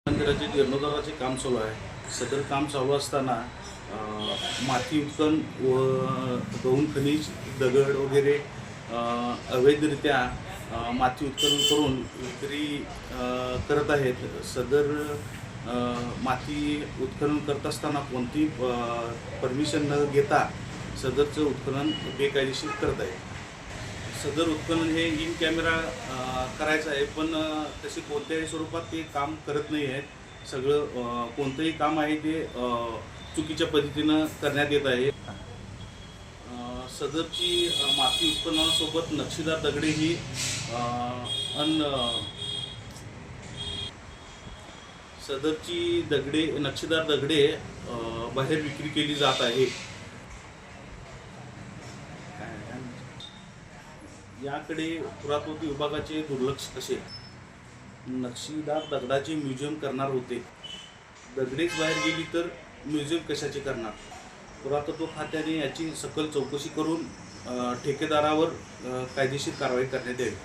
मंदिराचे जीर्णोद्धाराचे काम चालू आहे. सदर काम चालू असताना माती उत्खनन व गौण खनिज दगड वगैरे अवैधरित्या माती उत्खनन करून विक्री करत आहेत. सदर माती उत्खनन करत असताना कोणती परमिशन न घेता सदरचं उत्खनन बेकायदेशीर करत आहे. सदर उत्खनन हे इन कॅमेरा करायचं आहे, पण तसे कोणत्याही स्वरूपात ते काम करत नाही आहेत. सगळं कोणतंही काम आहे ते चुकीच्या पद्धतीनं करण्यात येत आहे. सदरची माती उत्खननासोबत नक्षीदार दगडे ही सदरची नक्षीदार दगडे बाहेर विक्री केली जात आहे. याकडे पुरातत्व विभागाचे दुर्लक्ष कसे? नक्षीदार दगडाचे म्युझियम करणार होते. दगडेच बाहेर गेली तर म्युझियम कशाचे करणार? पुरातत्व खात्याने याची सखोल चौकशी करून ठेकेदारावर कायदेशीर कारवाई करण्यात यावी.